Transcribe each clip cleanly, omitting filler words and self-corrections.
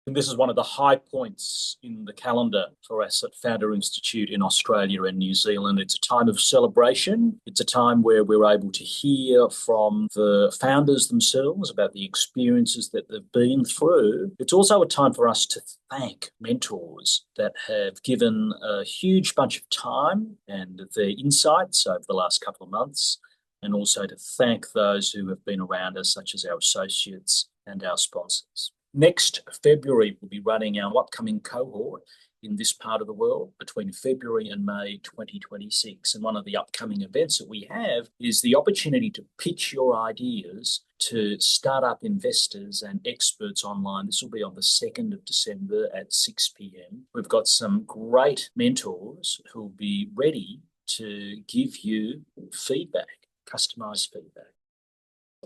And this is one of the high points in the calendar for us at Founder Institute in Australia and New Zealand. It's a time of celebration. It's a time where we're able to hear from the founders themselves about the experiences that they've been through. It's also a time for us to thank mentors that have given a huge bunch of time and their insights over the last couple of months, and also to thank those who have been around us, such as our associates and our sponsors. Next February, we'll be running our upcoming cohort in this part of the world between February and May 2026. And one of the upcoming events that we have is the opportunity to pitch your ideas to startup investors and experts online. This will be on the 2nd of December at 6 p.m. We've got some great mentors who will be ready to give you feedback, customized feedback.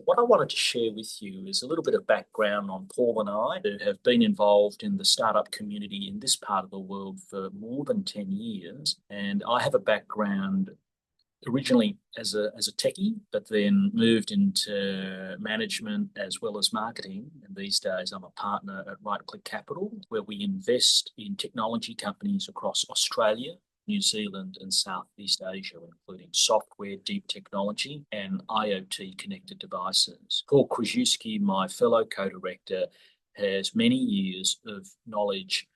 What I wanted to share with you is a little bit of background on Paul and I, who have been involved in the startup community in this part of the world for more than 10 years. And I have a background originally as a techie, but then moved into management as well as marketing. And these days I'm a partner at Right Click Capital, where we invest in technology companies across Australia, New Zealand and Southeast Asia, including software, deep technology and IoT connected devices. Paul Krzyzewski, my fellow co-director, has many years of knowledge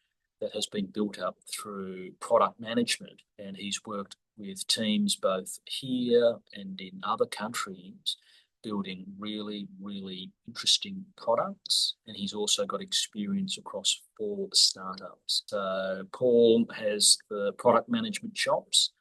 that has been built up through product management, and he's worked with teams both here and in other countries building really, really interesting products. And he's also got experience across 4 startups. So Paul has the product management chops,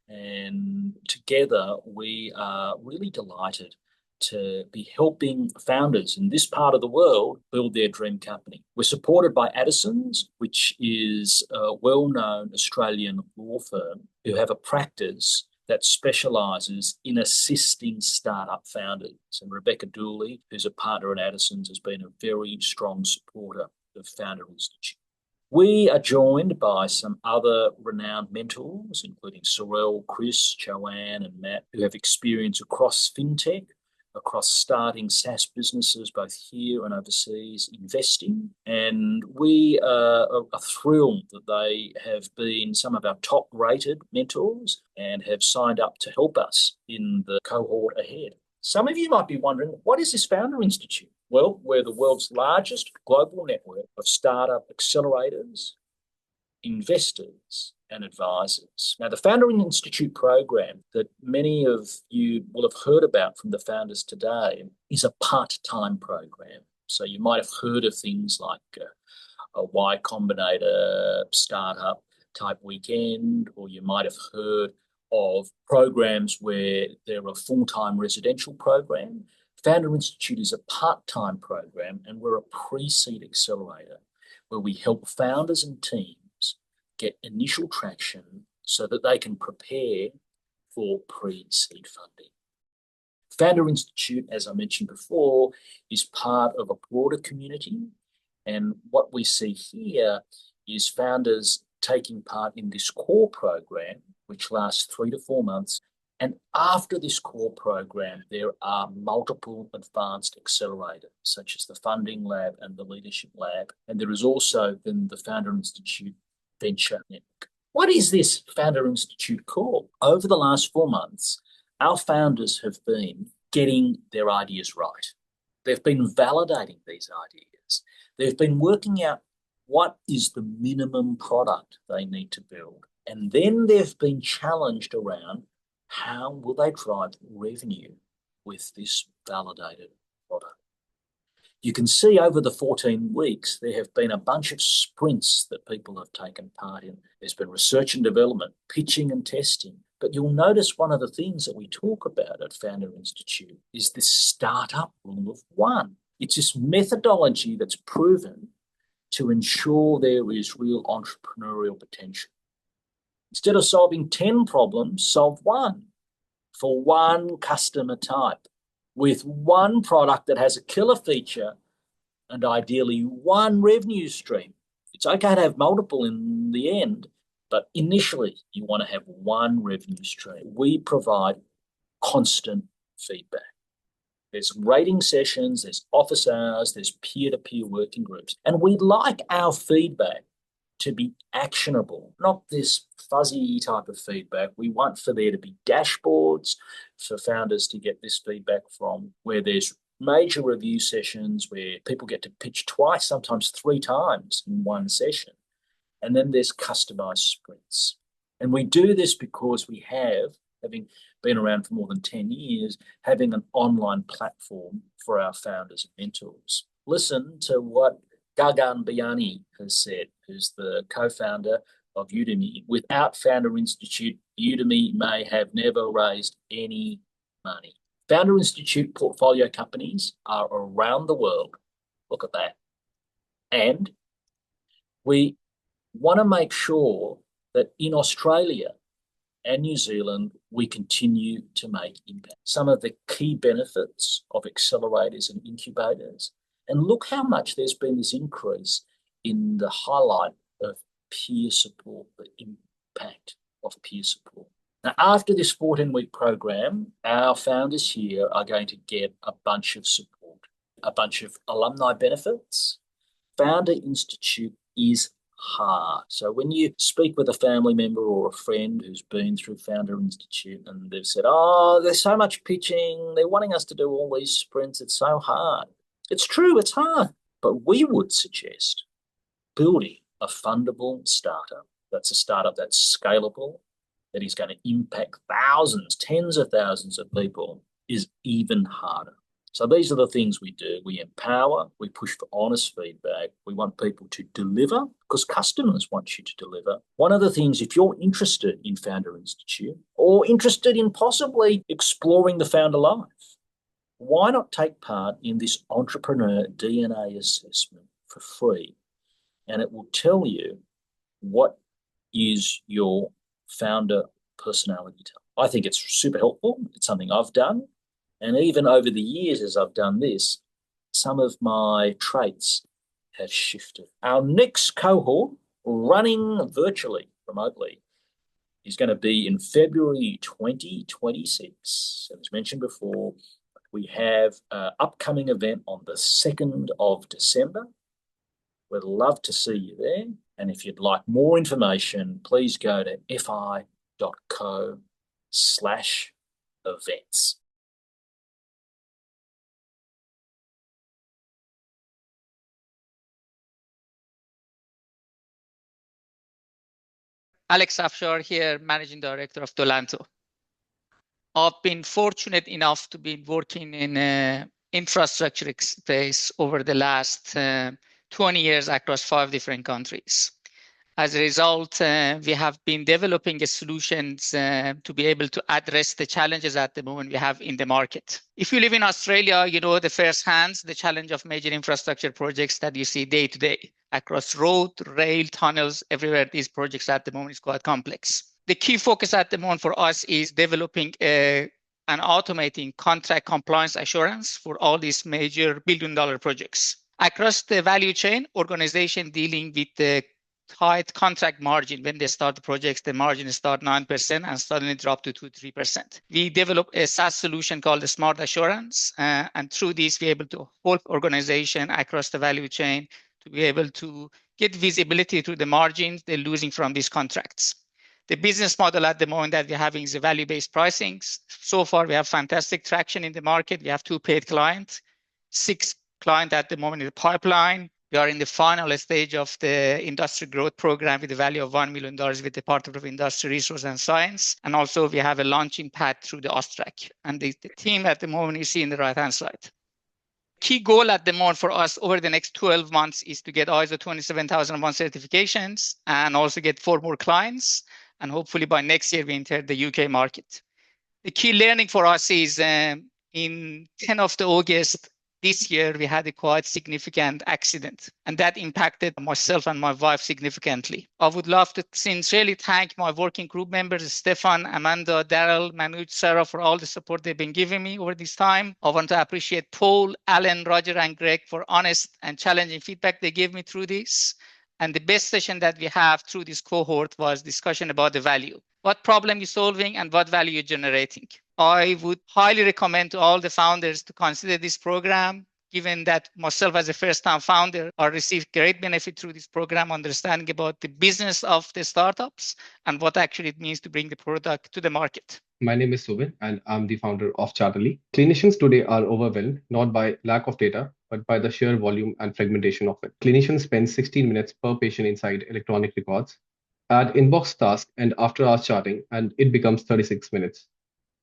and together we are really delighted to be helping founders in this part of the world build their dream company. We're supported by Addison's, which is a well-known Australian law firm who have a practice that specialises in assisting startup founders. And Rebecca Dooley, who's a partner at Addison's, has been a very strong supporter of Founder Institute. We are joined by some other renowned mentors, including Sorel, Chris, Joanne and Matt, who have experience across fintech, across starting SaaS businesses, both here and overseas, investing. And we are thrilled that they have been some of our top-rated mentors and have signed up to help us in the cohort ahead. Some of you might be wondering, what is this Founder Institute? Well, we're the world's largest global network of startup accelerators, investors and advisors. Now, the Founder Institute program that many of you will have heard about from the founders today is a part-time program. So you might have heard of things like a Y Combinator startup type weekend, or you might have heard of programs where they're a full-time residential program. Founder Institute is a part-time program, and we're a pre-seed accelerator where we help founders and teams get initial traction so that they can prepare for pre-seed funding. Founder Institute, as I mentioned before, is part of a broader community. And what we see here is founders taking part in this core program, which lasts 3 to 4 months. And after this core program, there are multiple advanced accelerators, such as the Funding Lab and the Leadership Lab. And there is also then the Founder Institute Venture Network. What is this Founder Institute called? Over the last 4 months, our founders have been getting their ideas right. They've been validating these ideas. They've been working out what is the minimum product they need to build. And then they've been challenged around how will they drive revenue with this validated product. You can see over the 14 weeks, there have been a bunch of sprints that people have taken part in. There's been research and development, pitching and testing. But you'll notice one of the things that we talk about at Founder Institute is this startup rule of 1. It's this methodology that's proven to ensure there is real entrepreneurial potential. Instead of solving 10 problems, solve 1 for 1 customer type, with 1 product that has a killer feature and ideally 1 revenue stream. It's okay to have multiple in the end, but initially you want to have 1 revenue stream. We provide constant feedback. There's rating sessions, there's office hours, there's peer-to-peer working groups. And we'd like our feedback to be actionable, not this fuzzy type of feedback. We want for there to be dashboards for founders to get this feedback from, where there's major review sessions where people get to pitch twice, sometimes three times in one session. And then there's customized sprints. And we do this because we have, having been around for more than 10 years, having an online platform for our founders and mentors. Listen to what Gagan Biani has said, who's the co-founder of Udemy. Without Founder Institute, Udemy may have never raised any money. Founder Institute portfolio companies are around the world. Look at that. And we want to make sure that in Australia and New Zealand, we continue to make impact. Some of the key benefits of accelerators and incubators. And look how much there's been this increase in the highlight of peer support, the impact of peer support. Now, after this 14-week program, our founders here are going to get a bunch of support, a bunch of alumni benefits. Founder Institute is hard. So when you speak with a family member or a friend who's been through Founder Institute and they've said, oh, there's so much pitching, they're wanting us to do all these sprints, it's so hard. It's true, it's hard. But we would suggest building a fundable startup. That's a startup that's scalable, that is going to impact thousands, tens of thousands of people, is even harder. So these are the things we do. We empower, we push for honest feedback. We want people to deliver because customers want you to deliver. One of the things, if you're interested in Founder Institute or interested in possibly exploring the founder life, why not take part in this entrepreneur DNA assessment for free? And it will tell you what is your founder personality type. I think it's super helpful. It's something I've done. And even over the years as I've done this, some of my traits have shifted. Our next cohort, running virtually, remotely, is going to be in February 2026. As mentioned before, we have an upcoming event on the 2nd of December. We'd love to see you there. And if you'd like more information, please go to fi.co/events. Alex Afshar here, Managing Director of Dolanto. I've been fortunate enough to be working in infrastructure space over the last 20 years across 5 different countries. As a result, we have been developing solutions to be able to address the challenges at the moment we have in the market. If you live in Australia, you know the first hand, the challenge of major infrastructure projects that you see day to day across road, rail, tunnels, everywhere. These projects at the moment is quite complex. The key focus at the moment for us is developing and automating contract compliance assurance for all these major billion-dollar projects. Across the value chain, organization dealing with the tight contract margin. When they start the projects, the margin start 9% and suddenly drop to 2-3%. We developed a SaaS solution called the Smart Assurance, and through this, we're able to help organization across the value chain to be able to get visibility to the margins they're losing from these contracts. The business model at the moment that we're having is a value-based pricing. So far, we have fantastic traction in the market. We have 2 paid clients, 6 clients at the moment in the pipeline. We are in the final stage of the industry growth program with a value of $1 million with the Department of Industry, Resource and Science. And also we have a launching pad through the Austrac. And the team at the moment you see in the right-hand side. Key goal at the moment for us over the next 12 months is to get ISO 27001 certifications and also get 4 more clients. And hopefully by next year, we enter the UK market. The key learning for us is in 10th of August, this year, we had a quite significant accident, and that impacted myself and my wife significantly. I would love to sincerely thank my working group members, Stefan, Amanda, Daryl, Manoj, Sarah, for all the support they've been giving me over this time. I want to appreciate Paul, Alan, Roger, and Greg for honest and challenging feedback they gave me through this. And the best session that we have through this cohort was discussion about the value. What problem you're solving and what value you're generating. I would highly recommend to all the founders to consider this program, given that myself as a first-time founder, I received great benefit through this program, understanding about the business of the startups and what actually it means to bring the product to the market. My name is Subin, and I'm the founder of Charterly. Clinicians today are overwhelmed not by lack of data, but by the sheer volume and fragmentation of it. Clinicians spend 16 minutes per patient inside electronic records, add inbox tasks and after hours charting, and it becomes 36 minutes.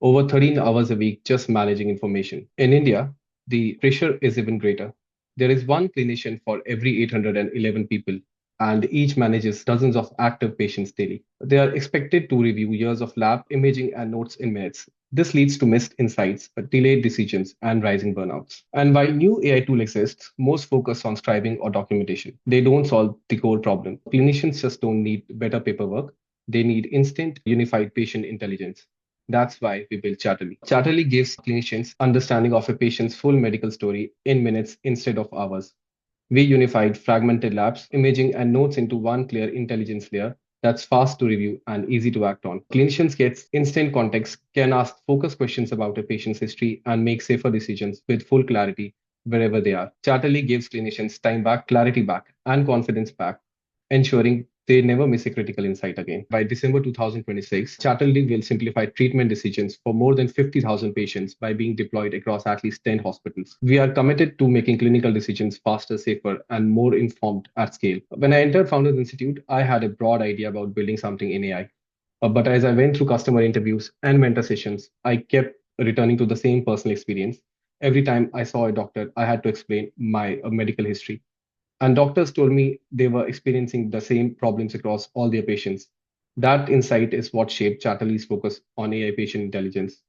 Over 13 hours a week just managing information. In India, the pressure is even greater. There is one clinician for every 811 people, and each manages dozens of active patients daily. They are expected to review years of lab imaging and notes in minutes. This leads to missed insights, delayed decisions, and rising burnouts. And while new AI tool exists, most focus on scribing or documentation. They don't solve the core problem. Clinicians just don't need better paperwork. They need instant, unified patient intelligence. That's why we built Chatterly. Chatterly gives clinicians understanding of a patient's full medical story in minutes instead of hours. We unified fragmented labs, imaging, and notes into one clear intelligence layer that's fast to review and easy to act on. Clinicians get instant context, can ask focused questions about a patient's history, and make safer decisions with full clarity wherever they are. Chatterly gives clinicians time back, clarity back, and confidence back, ensuring they never miss a critical insight again. By December 2026, Chatterley will simplify treatment decisions for more than 50,000 patients by being deployed across at least 10 hospitals. We are committed to making clinical decisions faster, safer, and more informed at scale. When I entered Founders Institute, I had a broad idea about building something in AI. But as I went through customer interviews and mentor sessions, I kept returning to the same personal experience. Every time I saw a doctor, I had to explain my medical history. And doctors told me they were experiencing the same problems across all their patients. That insight is what shaped Chatterley's focus on AI patient intelligence.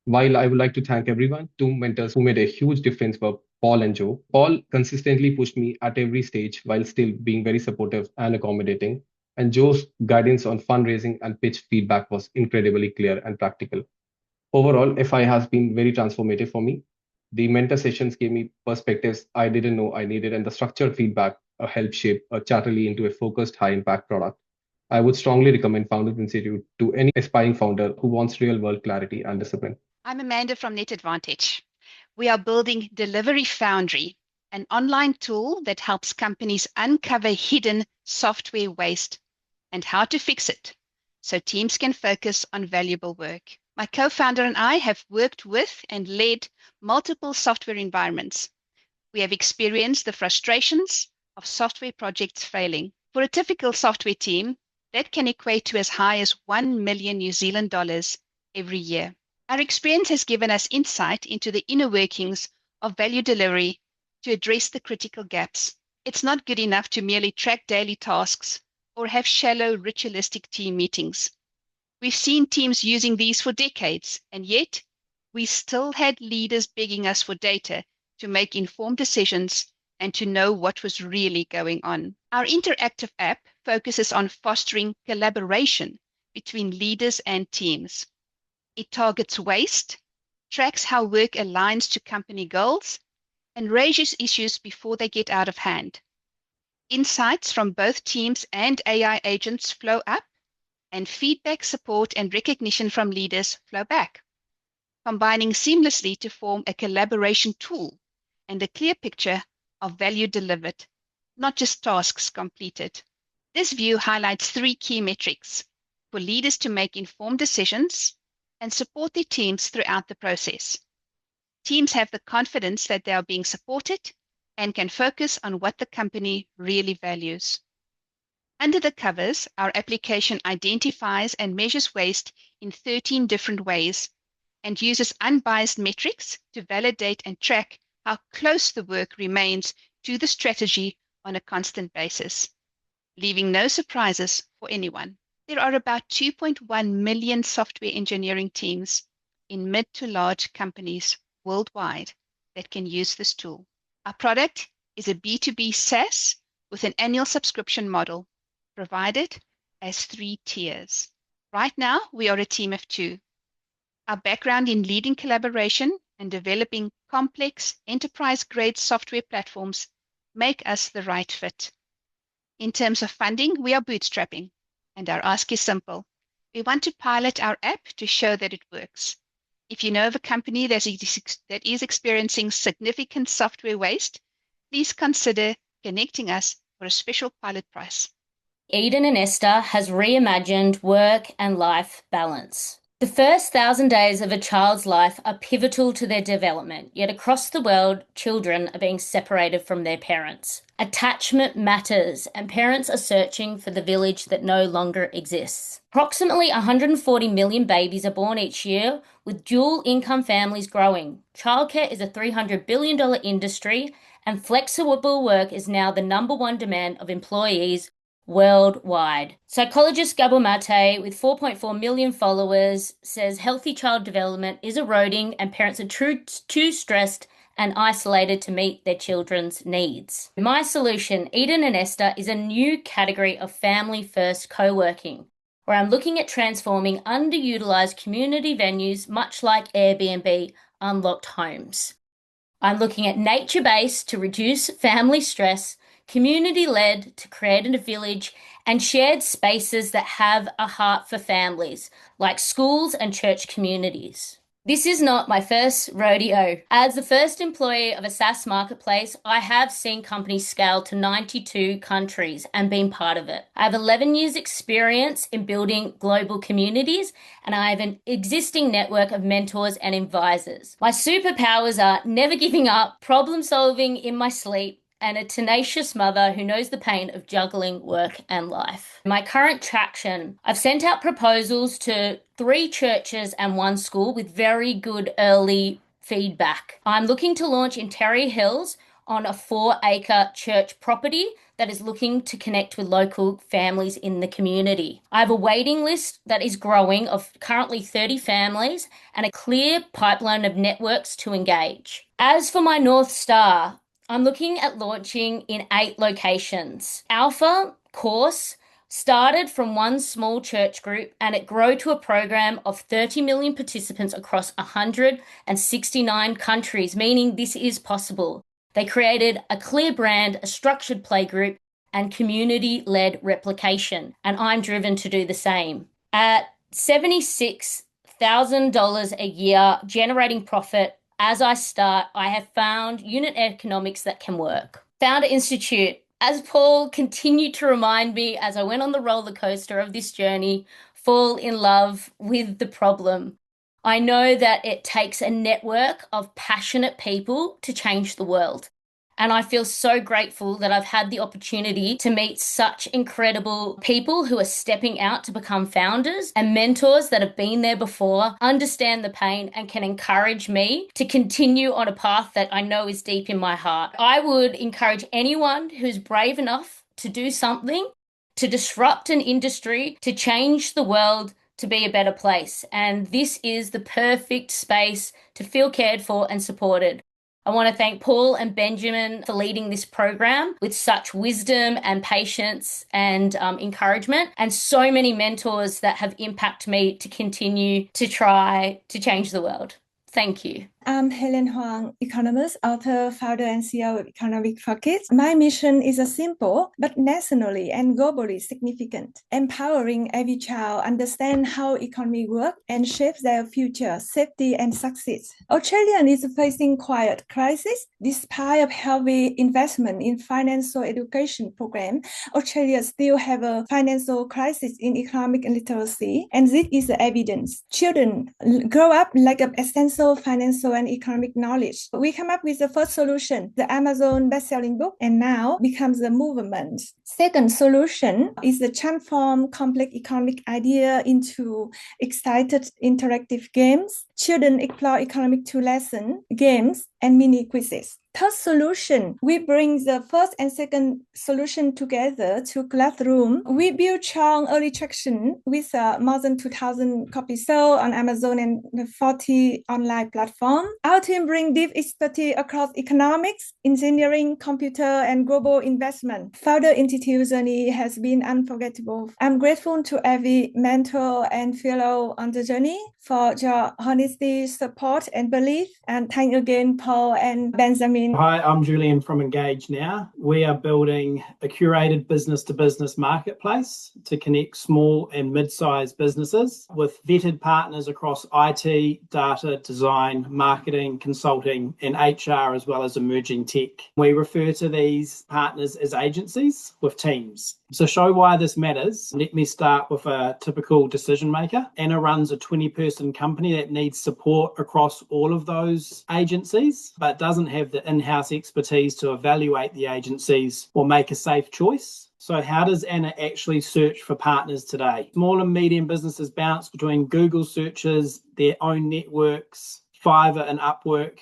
While I would like to thank everyone, two mentors who made a huge difference were Paul and Joe. Paul consistently pushed me at every stage while still being very supportive and accommodating. And Joe's guidance on fundraising and pitch feedback was incredibly clear and practical. Overall, FI has been very transformative for me. The mentor sessions gave me perspectives I didn't know I needed, and the structured feedback helped shape Chatterley into a focused, high impact product. I would strongly recommend Founders Institute to any aspiring founder who wants real world clarity and discipline. I'm Amanda from NetAdvantage. We are building Delivery Foundry, an online tool that helps companies uncover hidden software waste and how to fix it so teams can focus on valuable work. My co-founder and I have worked with and led multiple software environments. We have experienced the frustrations of software projects failing. For a typical software team, that can equate to as high as 1 million New Zealand dollars every year. Our experience has given us insight into the inner workings of value delivery to address the critical gaps. It's not good enough to merely track daily tasks or have shallow, ritualistic team meetings. We've seen teams using these for decades, and yet we still had leaders begging us for data to make informed decisions and to know what was really going on. Our interactive app focuses on fostering collaboration between leaders and teams. It targets waste, tracks how work aligns to company goals, and raises issues before they get out of hand. Insights from both teams and AI agents flow up, and feedback, support, and recognition from leaders flow back, combining seamlessly to form a collaboration tool and a clear picture of value delivered, not just tasks completed. This view highlights 3 key metrics for leaders to make informed decisions and support their teams throughout the process. Teams have the confidence that they are being supported and can focus on what the company really values. Under the covers, our application identifies and measures waste in 13 different ways and uses unbiased metrics to validate and track how close the work remains to the strategy on a constant basis, leaving no surprises for anyone. There are about 2.1 million software engineering teams in mid to large companies worldwide that can use this tool. Our product is a B2B SaaS with an annual subscription model provided as 3 tiers. Right now, we are a team of 2. Our background in leading collaboration and developing complex enterprise-grade software platforms make us the right fit. In terms of funding, we are bootstrapping, and our ask is simple. We want to pilot our app to show that it works. If you know of a company that is experiencing significant software waste, please consider connecting us for a special pilot price. Eden and Esther has reimagined work and life balance. The first 1,000 days of a child's life are pivotal to their development, yet across the world, children are being separated from their parents. Attachment matters, and parents are searching for the village that no longer exists. Approximately 140 million babies are born each year, with dual-income families growing. Childcare is a $300 billion industry, and flexible work is now the #1 demand of employees worldwide. Psychologist Gabor Mate, with 4.4 million followers, says healthy child development is eroding and parents are too stressed and isolated to meet their children's needs. My solution, Eden and Esther, is a new category of family-first co-working, where I'm looking at transforming underutilized community venues, much like Airbnb, unlocked homes. I'm looking at nature-based to reduce family stress, community-led to create a village, and shared spaces that have a heart for families, like schools and church communities. This is not my first rodeo. As the first employee of a SaaS marketplace, I have seen companies scale to 92 countries and been part of it. I have 11 years experience in building global communities, and I have an existing network of mentors and advisors. My superpowers are never giving up, problem solving in my sleep, and a tenacious mother who knows the pain of juggling work and life. My current traction, I've sent out proposals to 3 churches and 1 school with very good early feedback. I'm looking to launch in Terry Hills on a 4-acre church property that is looking to connect with local families in the community. I have a waiting list that is growing of currently 30 families and a clear pipeline of networks to engage. As for my North Star, I'm looking at launching in 8 locations. Alpha course started from 1 small church group and it grew to a program of 30 million participants across 169 countries, meaning this is possible. They created a clear brand, a structured play group, and community-led replication, and I'm driven to do the same. At $76,000 a year, generating profit, as I start, I have found unit economics that can work. Founder Institute, as Paul continued to remind me as I went on the roller coaster of this journey, fall in love with the problem. I know that it takes a network of passionate people to change the world. And I feel so grateful that I've had the opportunity to meet such incredible people who are stepping out to become founders and mentors that have been there before, understand the pain, and can encourage me to continue on a path that I know is deep in my heart. I would encourage anyone who's brave enough to do something, to disrupt an industry, to change the world, to be a better place. And this is the perfect space to feel cared for and supported. I want to thank Paul and Benjamin for leading this program with such wisdom and patience and encouragement, and so many mentors that have impacted me to continue to try to change the world. Thank you. I'm Helen Huang, economist, author, founder, and CEO of Economic for Kids. My mission is a simple but nationally and globally significant, empowering every child understand how economy works and shape their future, safety, and success. Australia is facing quiet crisis. Despite a heavy investment in financial education program, Australia still have a financial crisis in economic literacy, and this is the evidence. Children grow up lack of essential financial and economic knowledge. We come up with the first solution, the Amazon best-selling book, and now becomes a movement. Second solution is the transform complex economic idea into excited interactive games. Children explore economic tool lesson, games, and mini quizzes. Third solution, we bring the first and second solution together to classroom. We build strong early traction with more than 2,000 copies sold on Amazon and 40 online platforms. Our team brings deep expertise across economics, engineering, computer, and global investment. Founder Institute journey has been unforgettable. I'm grateful to every mentor and fellow on the journey for your honesty, support, and belief. And thank you again, Paul Paul and Benjamin. Hi, I'm Julian from Engage Now. We are building a curated business-to-business marketplace to connect small and mid-sized businesses with vetted partners across IT, data, design, marketing, consulting, and HR, as well as emerging tech. We refer to these partners as agencies with teams. To show why this matters, let me start with a typical decision maker. Anna runs a 20-person company that needs support across all of those agencies, but doesn't have the in-house expertise to evaluate the agencies or make a safe choice. So how does Anna actually search for partners today? Small and medium businesses bounce between Google searches, their own networks, Fiverr and Upwork,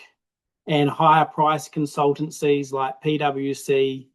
and higher price consultancies like PwC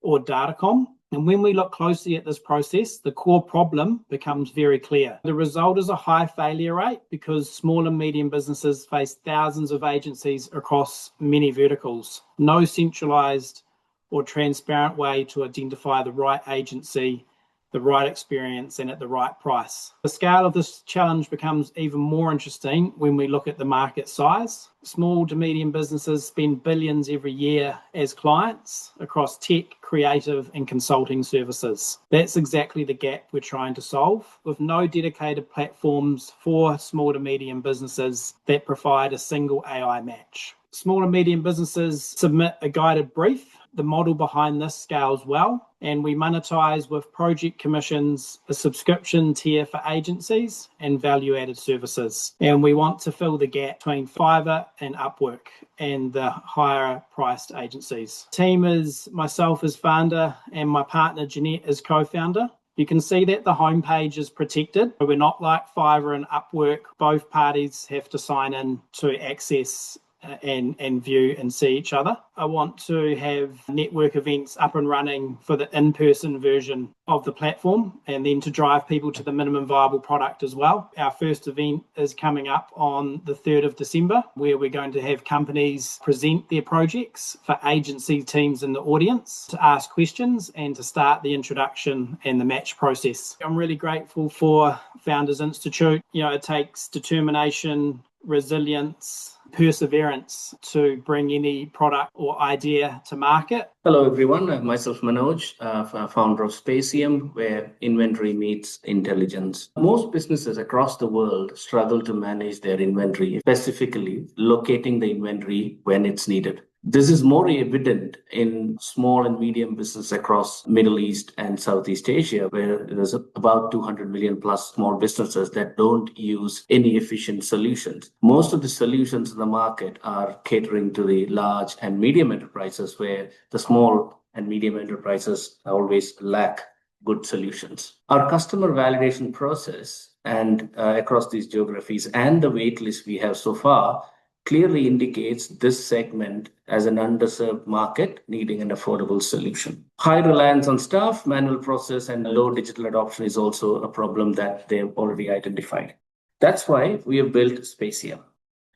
or Datacom. And when we look closely at this process, the core problem becomes very clear. The result is a high failure rate because small and medium businesses face thousands of agencies across many verticals. No centralized or transparent way to identify the right agency, the right experience, and at the right price. The scale of this challenge becomes even more interesting when we look at the market size. Small to medium businesses spend billions every year as clients across tech, creative, and consulting services. That's exactly the gap we're trying to solve, with no dedicated platforms for small to medium businesses that provide a single AI match. Small and medium businesses submit a guided brief. The model behind this scales well, and we monetize with project commissions, a subscription tier for agencies, and value-added services. And we want to fill the gap between Fiverr and Upwork and the higher priced agencies. Team is myself as founder and my partner Jeanette as co-founder. You can see that the homepage is protected. We're not like Fiverr and Upwork. Both parties have to sign in to access and view and see each other. I want to have network events up and running for the in-person version of the platform and then to drive people to the minimum viable product as well. Our first event is coming up on the 3rd of December, where we're going to have companies present their projects for agency teams in the audience to ask questions and to start the introduction and the match process. I'm really grateful for Founders Institute. It takes determination, resilience, perseverance to bring any product or idea to market. Hello, everyone. I'm myself Manoj, founder of Spatium, where inventory meets intelligence. Most businesses across the world struggle to manage their inventory, specifically locating the inventory when it's needed. This is more evident in small and medium business across Middle East and Southeast Asia, where there's about 200 million plus small businesses that don't use any efficient solutions. Most of the solutions in the market are catering to the large and medium enterprises, where the small and medium enterprises always lack good solutions. Our customer validation process and across these geographies and the waitlist we have so far clearly indicates this segment as an underserved market needing an affordable solution. High reliance on staff, manual process, and low digital adoption is also a problem that they've already identified. That's why we have built Spatium.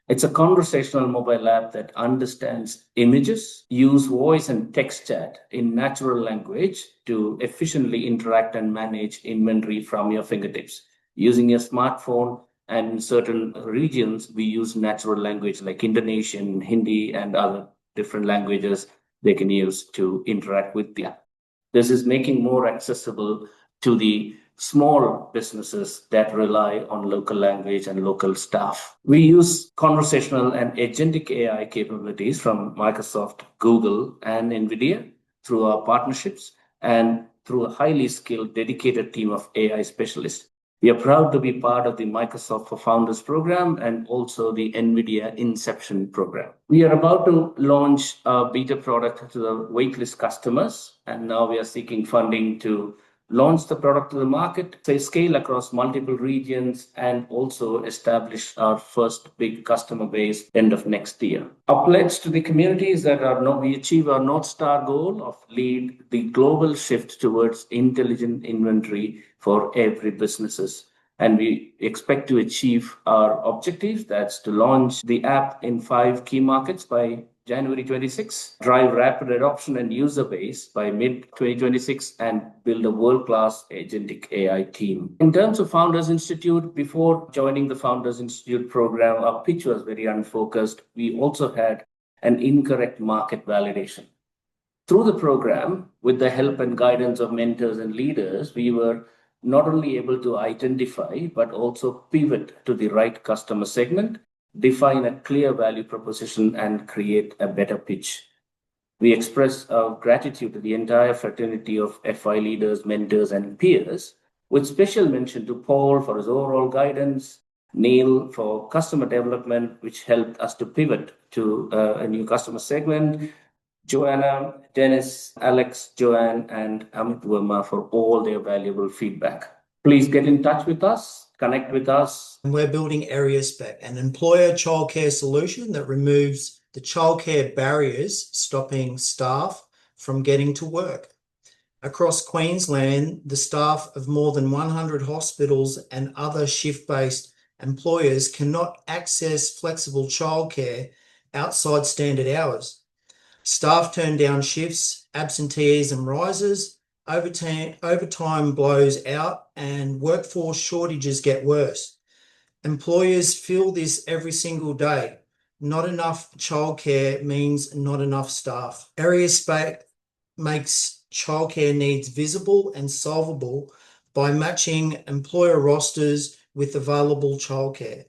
It's a conversational mobile app that understands images, use voice and text chat in natural language to efficiently interact and manage inventory from your fingertips. Using your smartphone, and in certain regions, we use natural language like Indonesian, Hindi, and other different languages they can use to interact with the app. This is making more accessible to the small businesses that rely on local language and local staff. We use conversational and agentic AI capabilities from Microsoft, Google, and NVIDIA through our partnerships and through a highly skilled, dedicated team of AI specialists. We are proud to be part of the Microsoft for Founders program and also the NVIDIA Inception program. We are about to launch a beta product to the waitlist customers, and now we are seeking funding to launch the product to the market, scale across multiple regions, and also establish our first big customer base end of next year. Our pledge to the community is that we achieve our North Star goal of lead the global shift towards intelligent inventory for every businesses. And we expect to achieve our objectives. That's to launch the app in 5 key markets by January 26, drive rapid adoption and user base by mid-2026, and build a world-class agentic AI team. In terms of Founders Institute, before joining the Founders Institute program, our pitch was very unfocused. We also had and incorrect market validation. Through the program, with the help and guidance of mentors and leaders, we were not only able to identify, but also pivot to the right customer segment, define a clear value proposition, and create a better pitch. We express our gratitude to the entire fraternity of FI leaders, mentors, and peers, with special mention to Paul for his overall guidance, Neil for customer development, which helped us to pivot to a new customer segment, Joanna, Dennis, Alex, Joanne, and Amit Verma for all their valuable feedback. Please get in touch with us, connect with us. We're building Area Spec, an employer childcare solution that removes the childcare barriers stopping staff from getting to work. Across Queensland, the staff of more than 100 hospitals and other shift-based employers cannot access flexible childcare outside standard hours. Staff turn down shifts, absenteeism rises, overtime blows out, and workforce shortages get worse. Employers feel this every single day. Not enough childcare means not enough staff. Area Spec makes childcare needs visible and solvable by matching employer rosters with available childcare.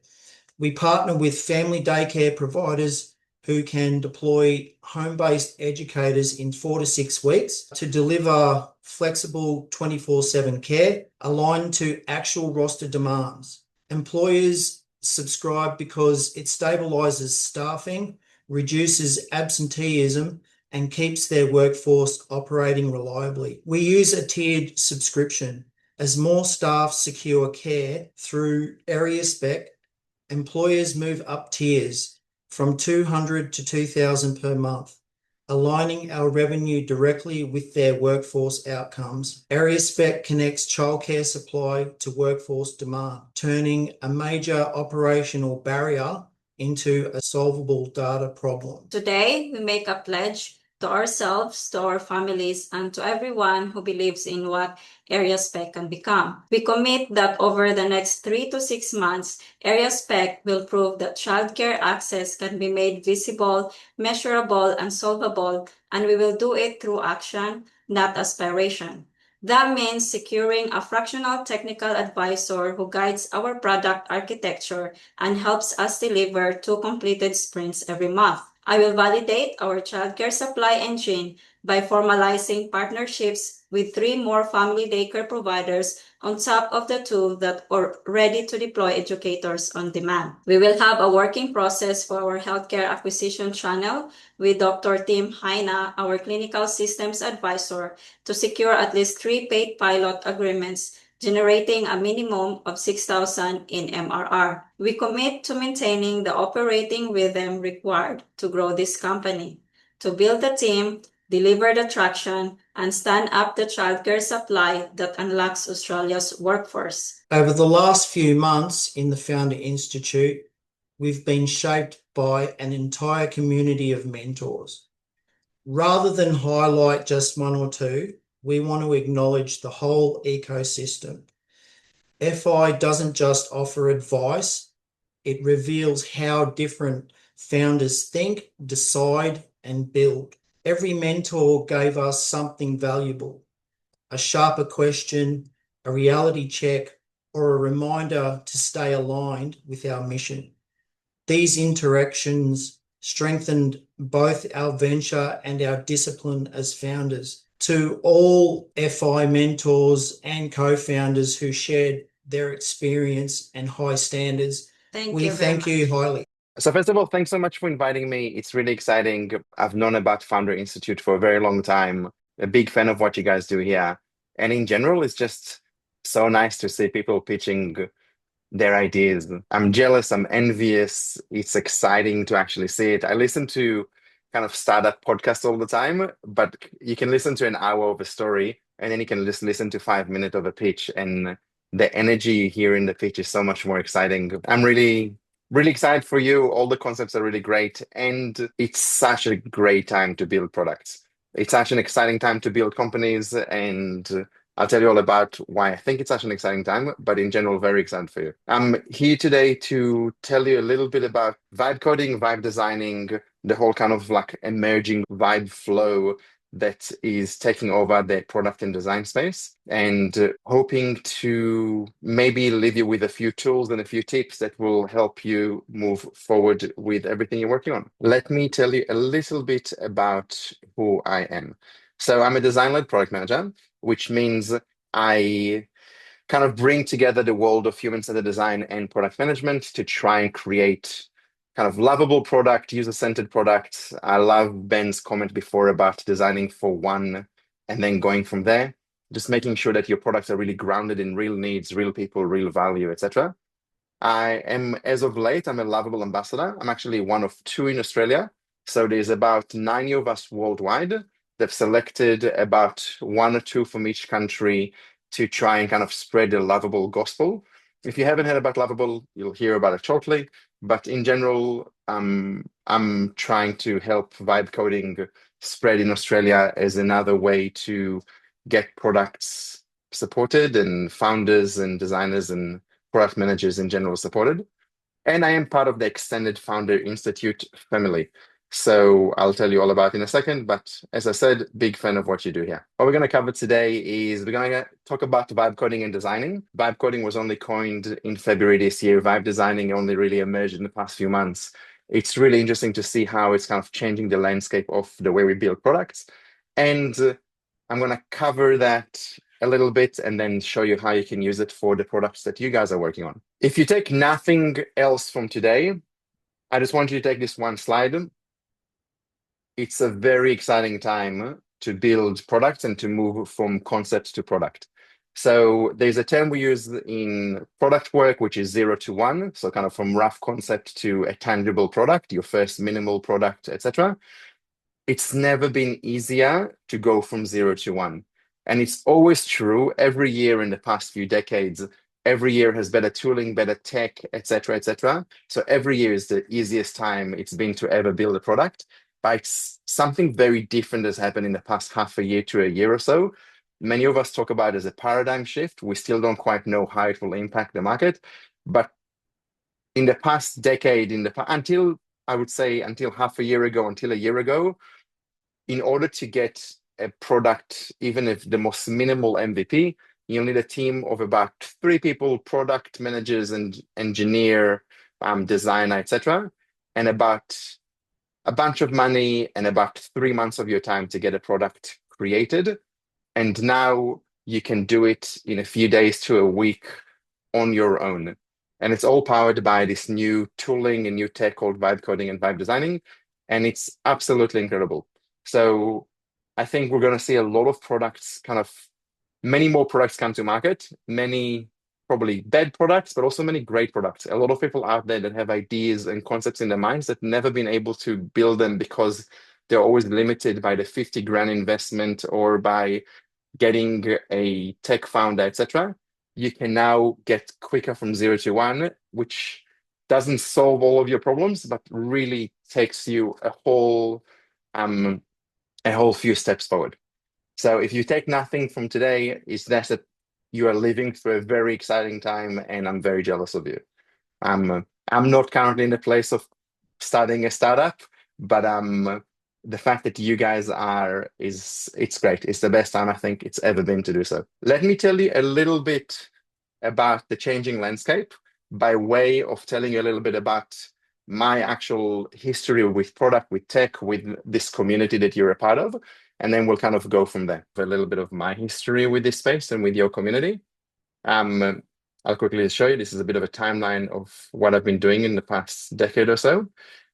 We partner with family daycare providers who can deploy home-based educators in 4 to 6 weeks to deliver flexible 24/7 care aligned to actual roster demands. Employers subscribe because it stabilizes staffing, reduces absenteeism, and keeps their workforce operating reliably. We use a tiered subscription. As more staff secure care through Area Spec, employers move up tiers from 200 to 2,000 per month, aligning our revenue directly with their workforce outcomes. Area Spec connects childcare supply to workforce demand, turning a major operational barrier into a solvable data problem. Today, we make a pledge to ourselves, to our families, and to everyone who believes in what Area Spec can become. We commit that over the next 3 to 6 months, Area Spec will prove that childcare access can be made visible, measurable, and solvable, and we will do it through action, not aspiration. That means securing a fractional technical advisor who guides our product architecture and helps us deliver 2 completed sprints every month. I will validate our childcare supply engine by formalizing partnerships with 3 more family daycare providers on top of the 2 that are ready to deploy educators on demand. We will have a working process for our healthcare acquisition channel with Dr. Tim Haina, our clinical systems advisor, to secure at least 3 paid pilot agreements, generating a minimum of 6,000 in MRR. We commit to maintaining the operating rhythm required to grow this company, to build the team, deliver the traction, and stand up the childcare supply that unlocks Australia's workforce. Over the last few months in the Founder Institute, we've been shaped by an entire community of mentors. Rather than highlight just 1 or 2, we want to acknowledge the whole ecosystem. FI doesn't just offer advice, it reveals how different founders think, decide, and build. Every mentor gave us something valuable, a sharper question, a reality check, or a reminder to stay aligned with our mission. These interactions strengthened both our venture and our discipline as founders. To all FI mentors and co-founders who shared their experience and high standards, we thank you highly. So first of all, thanks so much for inviting me. It's really exciting. I've known about Founder Institute for a very long time. A big fan of what you guys do here. And in general, it's just so nice to see people pitching their ideas. I'm jealous, I'm envious. It's exciting to actually see it. I listen to kind of startup podcasts all the time, but you can listen to an hour of a story and then you can just listen to 5 minutes of a pitch, and the energy you hear in the pitch is so much more exciting. I'm really excited for you. All the concepts are really great, and it's such a great time to build products. It's such an exciting time to build companies, and I'll tell you all about why I think it's such an exciting time, but in general, very excited for you. I'm here today to tell you a little bit about vibe coding, vibe designing, the whole kind of like emerging vibe flow that is taking over the product and design space, and hoping to maybe leave you with a few tools and a few tips that will help you move forward with everything you're working on. Let me tell you a little bit about who I am. So I'm a design-led product manager, which means I kind of bring together the world of human-centered design and product management to try and create kind of lovable product, user-centered products. I love Ben's comment before about designing for one and then going from there, just making sure that your products are really grounded in real needs, real people, real value, etc. I am, as of late, I'm a lovable ambassador. I'm actually one of 2 in Australia. So there's about 90 of us worldwide. They've selected about 1 or 2 from each country to try and kind of spread the lovable gospel. If you haven't heard about lovable, you'll hear about it shortly. But in general, I'm trying to help vibe coding spread in Australia as another way to get products supported and founders and designers and product managers in general supported. And I am part of the Extended Founder Institute family. So I'll tell you all about it in a second. But as I said, big fan of what you do here. What we're going to cover today is we're going to talk about vibe coding and designing. Vibe coding was only coined in February this year. Vibe designing only really emerged in the past few months. It's really interesting to see how it's kind of changing the landscape of the way we build products. And I'm going to cover that a little bit and then show you how you can use it for the products that you guys are working on. If you take nothing else from today, I just want you to take this one slide. It's a very exciting time to build products and to move from concept to product. So there's a term we use in product work, which is 0 to 1. So kind of from rough concept to a tangible product, your first minimal product, etc. It's never been easier to go from 0 to 1. And it's always true every year in the past few decades. Every year has better tooling, better tech, etc., etc. So every year is the easiest time it's been to ever build a product. But it's something very different has happened in the past half a year to a year or so. Many of us talk about it as a paradigm shift. We still don't quite know how it will impact the market. But in the past decade, until I would say until half a year ago, until a year ago, in order to get a product, even if the most minimal MVP, you'll need a team of about 3 people, product managers and engineer, designer, etc., and about a bunch of money and about 3 months of your time to get a product created. And now you can do it in a few days to a week on your own. And it's all powered by this new tooling and new tech called vibe coding and vibe designing. And it's absolutely incredible. So I think we're going to see a lot of products, many more products come to market, many probably bad products, but also many great products. A lot of people out there that have ideas and concepts in their minds that never been able to build them because they're always limited by the 50 grand investment or by getting a tech founder, etc. You can now get quicker from 0 to 1, which doesn't solve all of your problems, but really takes you a whole few steps forward. So if you take nothing from today, it's that you are living through a very exciting time, and I'm very jealous of you. I'm not currently in the place of starting a startup, but the fact that you guys are it's great. It's the best time I think it's ever been to do so. Let me tell you a little bit about the changing landscape by way of telling you a little bit about my actual history with product, with tech, with this community that you're a part of. And then we'll kind of go from there. A little bit of my history with this space and with your community. I'll quickly show you. This is a bit of a timeline of what I've been doing in the past decade or so.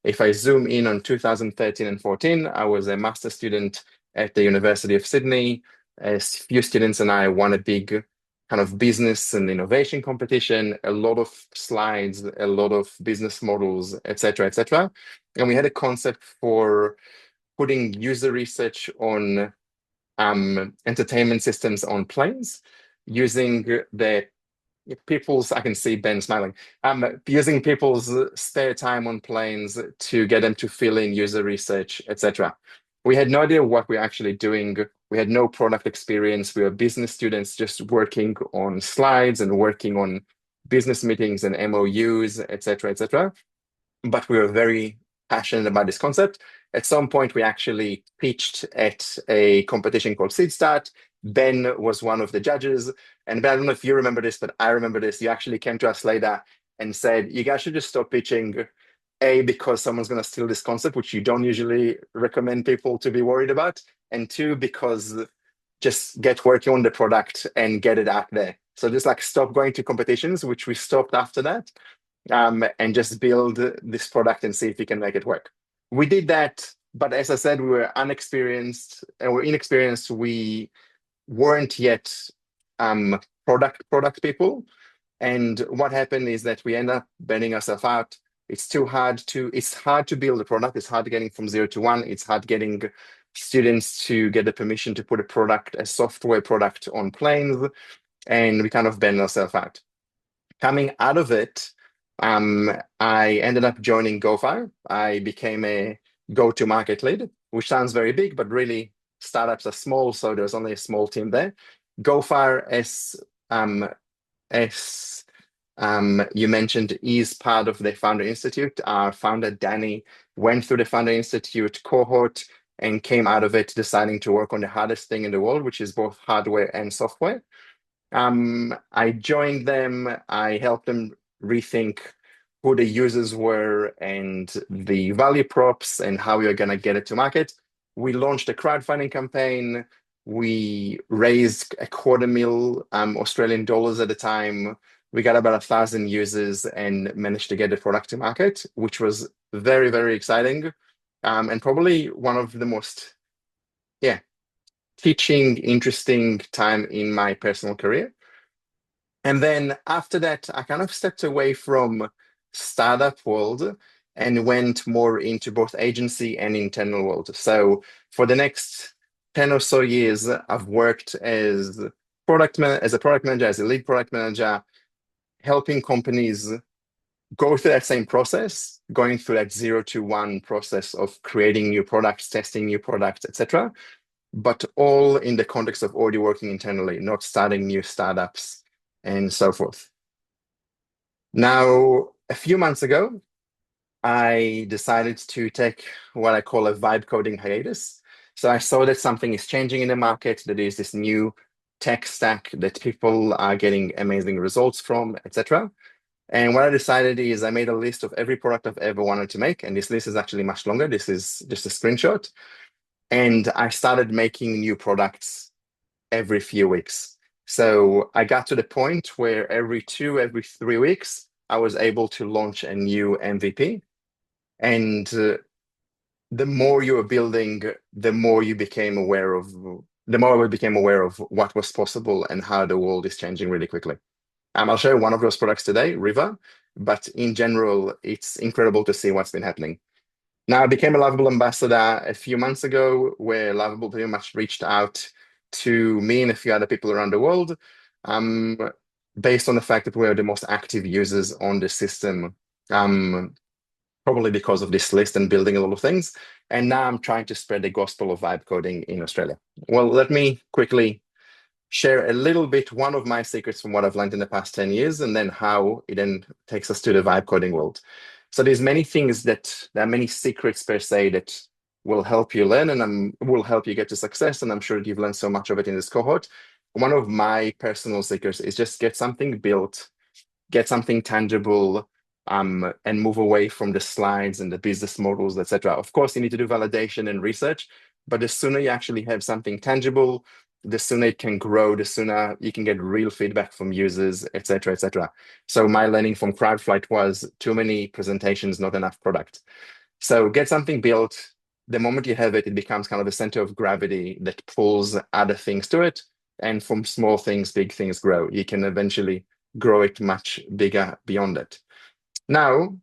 If I zoom in on 2013 and 14, I was a master's student at the University of Sydney. A few students and I won a big kind of business and innovation competition, a lot of slides, a lot of business models, etc., etc. And we had a concept for putting user research on entertainment systems on planes, using I can see Ben smiling, using people's spare time on planes to get them to fill in user research, etc. We had no idea what we're actually doing. We had no product experience. We were business students just working on slides and working on business meetings and MOUs, etc., etc. But we were very passionate about this concept. At some point, we actually pitched at a competition called SeedStart. Ben was one of the judges. And Ben, I don't know if you remember this, but I remember this. You actually came to us later and said, you guys should just stop pitching, A, because someone's going to steal this concept, which you don't usually recommend people to be worried about. And two, because just get working on the product and get it out there. So just like stop going to competitions, which we stopped after that. And just build this product and see if we can make it work. We did that, but as I said, we were inexperienced. We weren't yet product people. And what happened is that we end up burning ourselves out. It's hard to build a product. It's hard getting from 0 to 1. It's hard getting students to get the permission to put a software product on planes. And we kind of burned ourselves out. Coming out of it, I ended up joining GoFire. I became a go-to-market lead, which sounds very big, but really startups are small, so there's only a small team there. GoFire, as you mentioned, is part of the Founder Institute. Our founder, Danny, went through the Founder Institute cohort and came out of it deciding to work on the hardest thing in the world, which is both hardware and software. I joined them. I helped them rethink who the users were and the value props and how we are going to get it to market. We launched a crowdfunding campaign. We raised $250,000 Australian dollars at the time. We got about 1,000 users and managed to get the product to market, which was very, very exciting. And probably one of the most, teaching, interesting time in my personal career. And then after that, I kind of stepped away from startup world and went more into both agency and internal world. So for the next 10 or so years, I've worked as a product manager, as a lead product manager, helping companies go through that same process, going through that 0 to 1 process of creating new products, testing new products, etc. But all in the context of already working internally, not starting new startups and so forth. Now, a few months ago, I decided to take what I call a vibe coding hiatus. So I saw that something is changing in the market, that there's this new tech stack that people are getting amazing results from, etc. And what I decided is I made a list of every product I've ever wanted to make. And this list is actually much longer. This is just a screenshot. And I started making new products every few weeks. So I got to the point where every 3 weeks, I was able to launch a new MVP. And the more you were building, the more we became aware of what was possible and how the world is changing really quickly. I'll show you one of those products today, River, but in general, it's incredible to see what's been happening. Now, I became a Lovable ambassador a few months ago, where Lovable pretty much reached out to me and a few other people around the world, based on the fact that we're the most active users on the system, probably because of this list and building a lot of things. And now I'm trying to spread the gospel of vibe coding in Australia. Well, let me quickly share a little bit one of my secrets from what I've learned in the past 10 years, and then how it then takes us to the vibe coding world. So there's many things there are many secrets per se that will help you learn and will help you get to success. And I'm sure that you've learned so much of it in this cohort. One of my personal secrets is just get something built, get something tangible, and move away from the slides and the business models, etc. Of course, you need to do validation and research, but the sooner you actually have something tangible, the sooner it can grow, the sooner you can get real feedback from users, etc., etc. So my learning from Crowdflight was too many presentations, not enough product. So get something built. The moment you have it, it becomes kind of a center of gravity that pulls other things to it. And from small things, big things grow. You can eventually grow it much bigger beyond it. Now,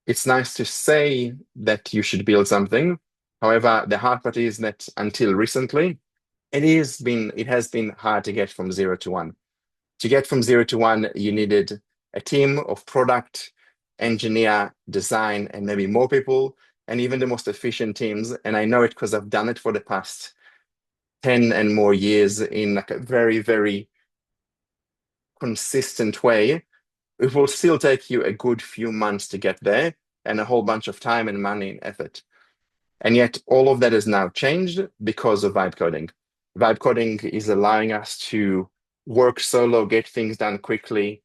it's nice to say that you should build something. However, the hard part is that until recently, it has been hard to get from 0 to 1. To get from 0 to 1, you needed a team of product, engineer, design, and maybe more people. and even the most efficient teams, and I know it because I've done it for the past 10 and more years in like a very, very consistent way, it will still take you a good few months to get there and a whole bunch of time and money and effort. And yet all of that has now changed because of vibe coding. Vibe coding is allowing us to work solo, get things done quickly,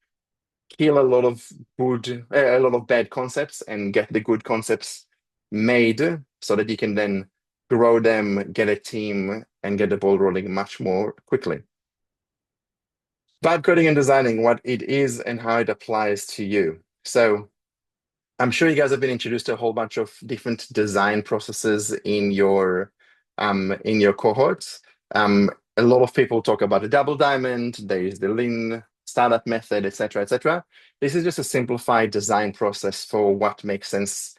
kill a lot of bad concepts and get the good concepts made so that you can then grow them, get a team, and get the ball rolling much more quickly. Vibe coding and designing, what it is and how it applies to you. So I'm sure you guys have been introduced to a whole bunch of different design processes in your cohorts. A lot of people talk about the double diamond, there is the lean startup method, etc., etc. This is just a simplified design process for what makes sense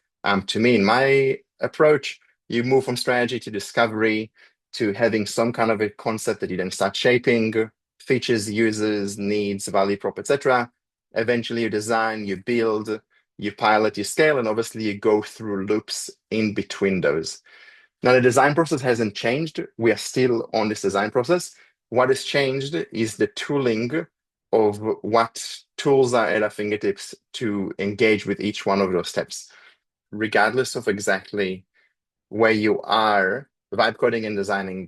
to me. In my approach, you move from strategy to discovery to having some kind of a concept that you then start shaping, features, users, needs, value prop, etc. Eventually you design, you build, you pilot, you scale, and obviously you go through loops in between those. Now, the design process hasn't changed. We are still on this design process. What has changed is the tooling of what tools are at our fingertips to engage with each one of those steps. Regardless of exactly where you are, vibe coding and designing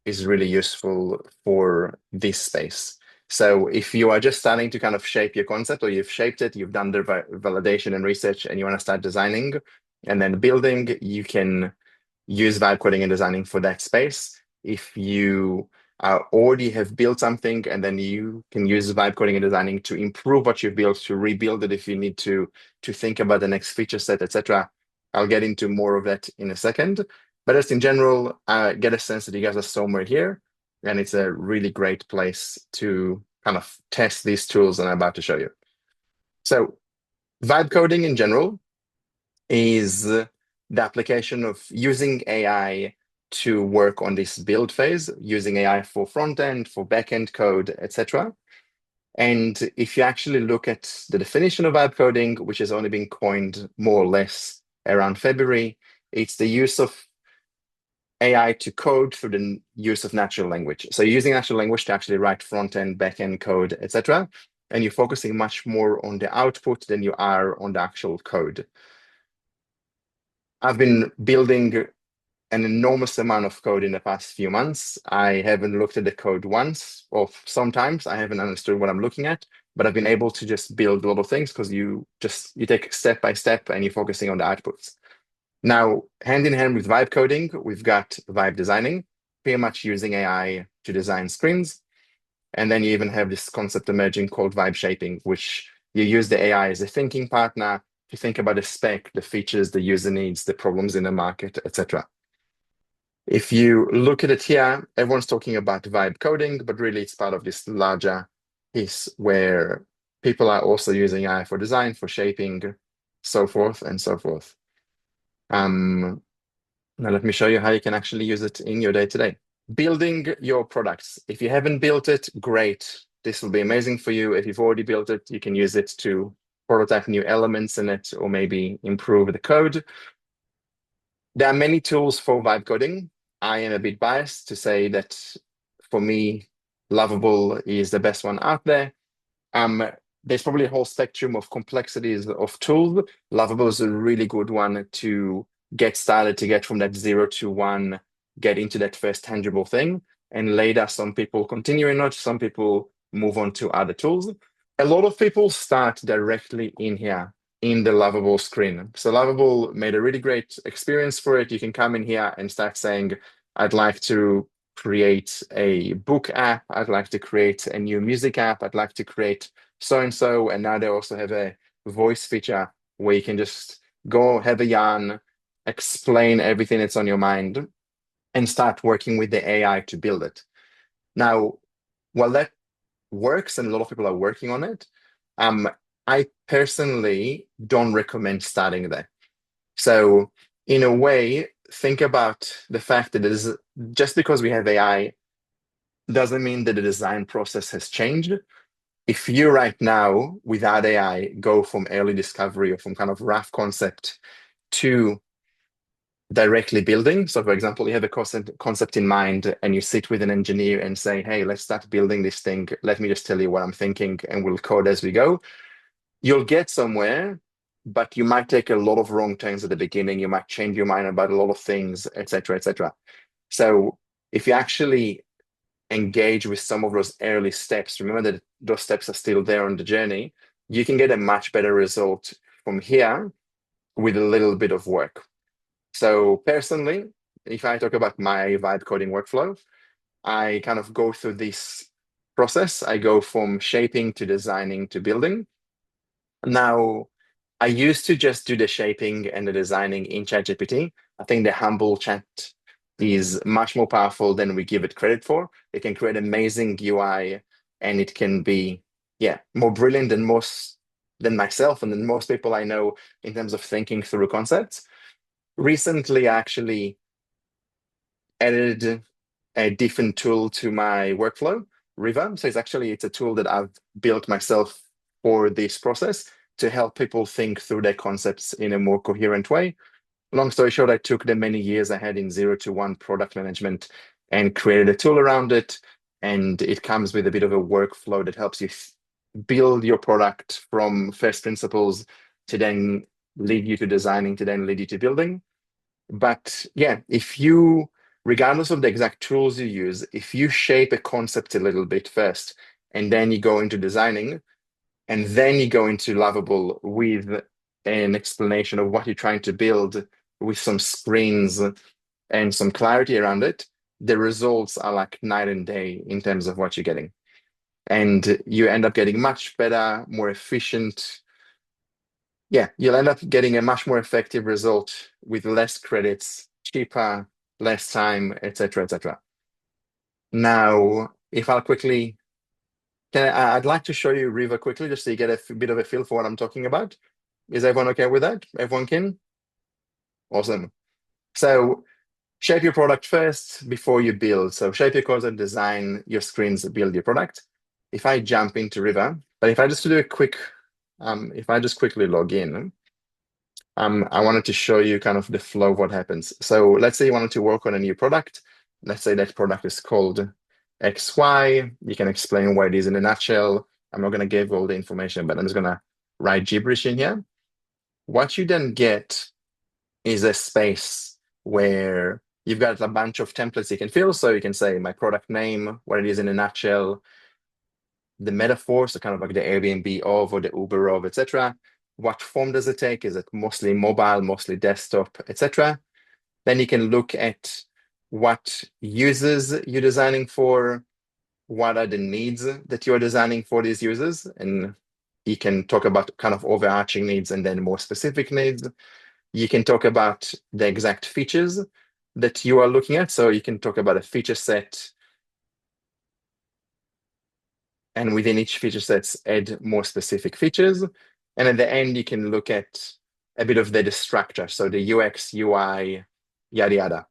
is really useful for this space. So if you are just starting to kind of shape your concept, or you've shaped it, you've done the validation and research, and you want to start designing and then building, you can use vibe coding and designing for that space. If you already have built something, and then you can use vibe coding and designing to improve what you've built, to rebuild it if you need to think about the next feature set, etc. I'll get into more of that in a second. But just in general, get a sense that you guys are somewhere here, and it's a really great place to kind of test these tools that I'm about to show you. So vibe coding in general is the application of using AI to work on this build phase, using AI for front end, for back end code, etc. And if you actually look at the definition of vibe coding, which has only been coined more or less around February, it's the use of AI to code through the use of natural language. So you're using natural language to actually write front end, back end code, etc. And you're focusing much more on the output than you are on the actual code. I've been building an enormous amount of code in the past few months. I haven't looked at the code once, or sometimes I haven't understood what I'm looking at, but I've been able to just build a lot of things because you take step by step and you're focusing on the outputs. Now, hand in hand with vibe coding, we've got vibe designing, pretty much using AI to design screens. And then you even have this concept emerging called vibe shaping, which you use the AI as a thinking partner to think about the spec, the features, the user needs, the problems in the market, etc. If you look at it here, everyone's talking about vibe coding, but really it's part of this larger piece where people are also using AI for design, for shaping, so forth and so forth. Now let me show you how you can actually use it in your day-to-day. Building your products. If you haven't built it, great. This will be amazing for you. If you've already built it, you can use it to prototype new elements in it, or maybe improve the code. There are many tools for vibe coding. I am a bit biased to say that for me, Lovable is the best one out there. There's probably a whole spectrum of complexities of tools. Lovable is a really good one to get started, to get from that 0 to 1, get into that first tangible thing. And later, some people continue in it, some people move on to other tools. A lot of people start directly in here, in the Lovable screen. So Lovable made a really great experience for it. You can come in here and start saying, I'd like to create a book app. I'd like to create a new music app. I'd like to create so-and-so. And now they also have a voice feature where you can just go have a yarn, explain everything that's on your mind, and start working with the AI to build it. Now, while that works and a lot of people are working on it, I personally don't recommend starting there. So in a way, think about the fact that it is just because we have AI doesn't mean that the design process has changed. If you right now, without AI, go from early discovery or from kind of rough concept to directly building. So for example, you have a concept in mind and you sit with an engineer and say, hey, let's start building this thing. Let me just tell you what I'm thinking and we'll code as we go. You'll get somewhere, but you might take a lot of wrong turns at the beginning. You might change your mind about a lot of things, etc., etc. So if you actually engage with some of those early steps, remember that those steps are still there on the journey, you can get a much better result from here with a little bit of work. So personally, if I talk about my vibe coding workflow, I kind of go through this process. I go from shaping to designing to building. Now, I used to just do the shaping and the designing in ChatGPT. I think the humble chat is much more powerful than we give it credit for. It can create amazing UI and it can be, more brilliant than myself and than most people I know in terms of thinking through concepts. Recently, I actually added a different tool to my workflow, Riva. So it's a tool that I've built myself for this process to help people think through their concepts in a more coherent way. Long story short, I took the many years I had in 0 to 1 product management and created a tool around it. And it comes with a bit of a workflow that helps you build your product from first principles to then lead you to designing, to then lead you to building. But if you, regardless of the exact tools you use, if you shape a concept a little bit first, and then you go into designing, and then you go into Lovable with an explanation of what you're trying to build with some screens and some clarity around it, the results are like night and day in terms of what you're getting. And you end up getting much better, more efficient. You'll end up getting a much more effective result with less credits, cheaper, less time, etc., etc. Now, if I'll quickly, I'd like to show you Riva quickly, just so you get a bit of a feel for what I'm talking about. Is everyone okay with that? Everyone can? Awesome. So shape your product first before you build. So shape your concept, design your screens, build your product. If I jump into Riva, but if I just do a quick, if I just quickly log in, I wanted to show you kind of the flow of what happens. So let's say you wanted to work on a new product. Let's say that product is called XY. You can explain what it is in a nutshell. I'm not going to give all the information, but I'm just going to write gibberish in here. What you then get is a space where you've got a bunch of templates you can fill. So you can say my product name, what it is in a nutshell, the metaphor, so kind of like the Airbnb of or the Uber of, etc. What form does it take? Is it mostly mobile, mostly desktop, etc.? Then you can look at what users you're designing for, what are the needs that you're designing for these users, and you can talk about kind of overarching needs and then more specific needs. You can talk about the exact features that you are looking at. So you can talk about a feature set, and within each feature sets, add more specific features. And at the end, you can look at a bit of the structure. So the UX, UI, yada, yada.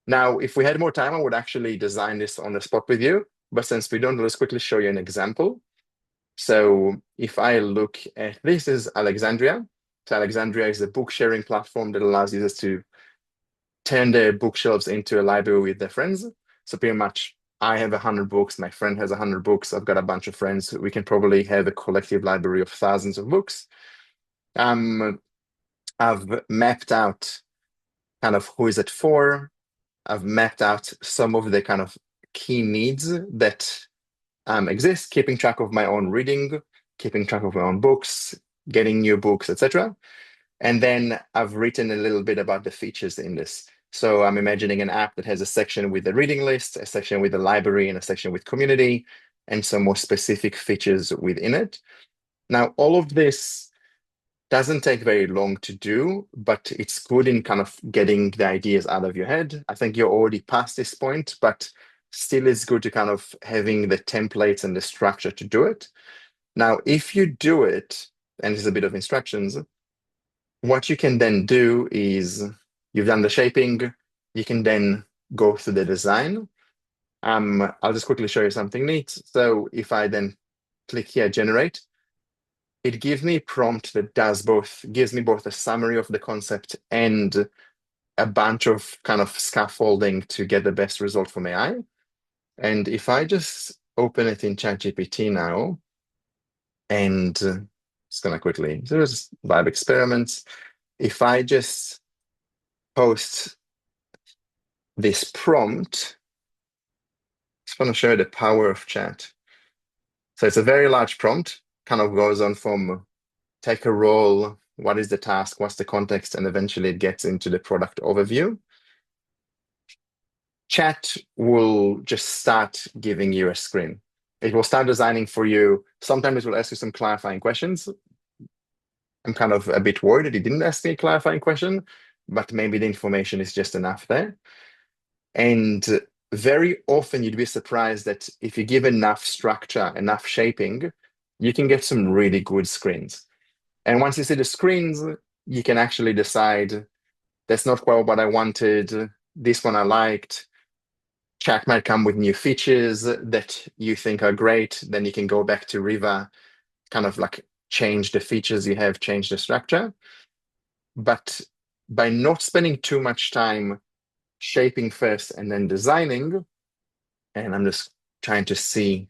Now, if we had more time, I would actually design this on the spot with you. But since we don't, let's quickly show you an example. So if I look at this is Alexandria. So Alexandria is a book sharing platform that allows users to turn their bookshelves into a library with their friends. So pretty much I have 100 books, my friend has 100 books, I've got a bunch of friends. We can probably have a collective library of thousands of books. I've mapped out kind of who is it for. I've mapped out some of the kind of key needs that exist, keeping track of my own reading, keeping track of my own books, getting new books, etc. And then I've written a little bit about the features in this. So I'm imagining an app that has a section with the reading list, a section with the library, and a section with community, and some more specific features within it. Now, all of this doesn't take very long to do, but it's good in kind of getting the ideas out of your head. I think you're already past this point, but still it's good to kind of having the templates and the structure to do it. Now, if you do it, and this is a bit of instructions, what you can then do is you've done the shaping, you can then go through the design. I'll just quickly show you something neat. So if I then click here, generate, it gives me a prompt that gives me both a summary of the concept and a bunch of kind of scaffolding to get the best result from AI. And if I just open it in ChatGPT now, and just gonna quickly, there's vibe experiments. If I just post this prompt, just want to show you the power of chat. So it's a very large prompt, kind of goes on from take a role, what is the task, what's the context, and eventually it gets into the product overview. Chat will just start giving you a screen. It will start designing for you. Sometimes it will ask you some clarifying questions. I'm kind of a bit worried that it didn't ask me a clarifying question, but maybe the information is just enough there. And very often you'd be surprised that if you give enough structure, enough shaping, you can get some really good screens. And once you see the screens, you can actually decide that's not quite what I wanted. This one I liked. Chat might come with new features that you think are great. Then you can go back to Riva, kind of like change the features you have, change the structure. But by not spending too much time shaping first and then designing, and I'm just trying to see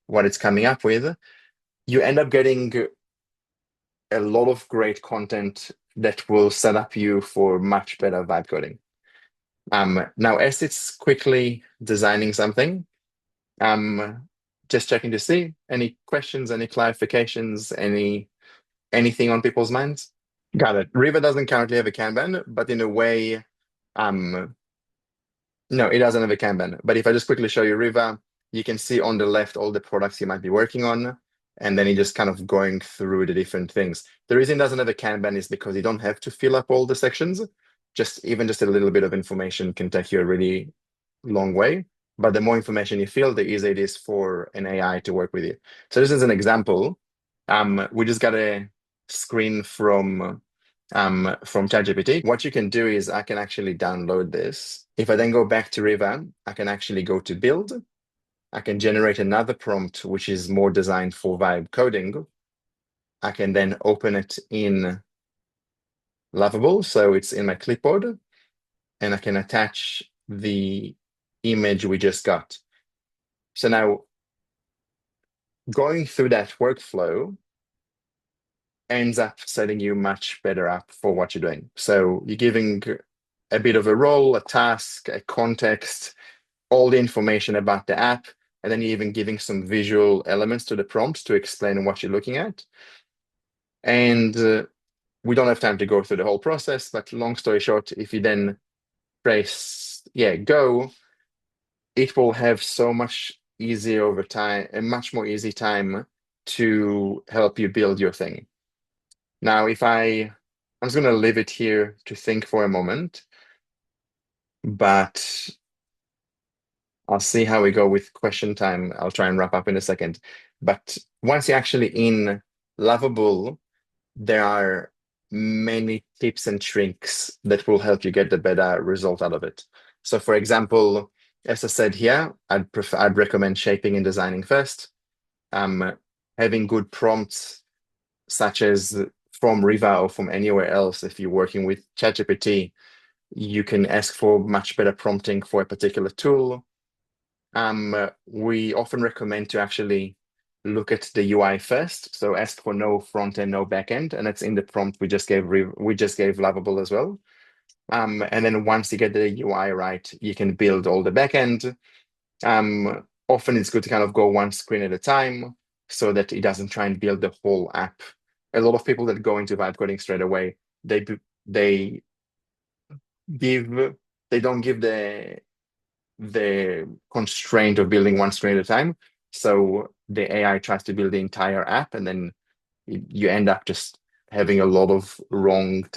what it's coming up with, you end up getting a lot of great content that will set up you for much better vibe coding. Now, as it's quickly designing something, just checking to see any questions, any clarifications, anything on people's minds. Got it. Riva doesn't currently have a Kanban, but in a way, no, it doesn't have a Kanban. But if I just quickly show you Riva, you can see on the left all the products you might be working on, and then you just kind of going through the different things. The reason it doesn't have a Kanban is because you don't have to fill up all the sections. Even just a little bit of information can take you a really long way. But the more information you fill, the easier it is for an AI to work with you. So this is an example. We just got a screen from ChatGPT. What you can do is I can actually download this. If I then go back to Riva, I can actually go to build. I can generate another prompt, which is more designed for vibe coding. I can then open it in Lovable, so it's in my clipboard, and I can attach the image we just got. So now, going through that workflow ends up setting you much better up for what you're doing. So you're giving a bit of a role, a task, a context, all the information about the app, and then you're even giving some visual elements to the prompts to explain what you're looking at. And we don't have time to go through the whole process, but long story short, if you then press, go, it will have so much easier over time, a much more easy time to help you build your thing. Now, I'm just going to leave it here to think for a moment, but I'll see how we go with question time. I'll try and wrap up in a second. But once you're actually in Lovable, there are many tips and tricks that will help you get the better result out of it. So for example, as I said here, I'd recommend shaping and designing first. Having good prompts, such as from Riva or from anywhere else. If you're working with ChatGPT, you can ask for much better prompting for a particular tool. We often recommend to actually look at the UI first. So ask for no front end, no back end, and that's in the prompt we just gave Lovable as well. And then once you get the UI right, you can build all the back end. Often it's good to kind of go one screen at a time so that it doesn't try and build the whole app. A lot of people that go into vibe coding straight away, they don't give the constraint of building one screen at a time. So the AI tries to build the entire app, and then you end up just having a lot of ends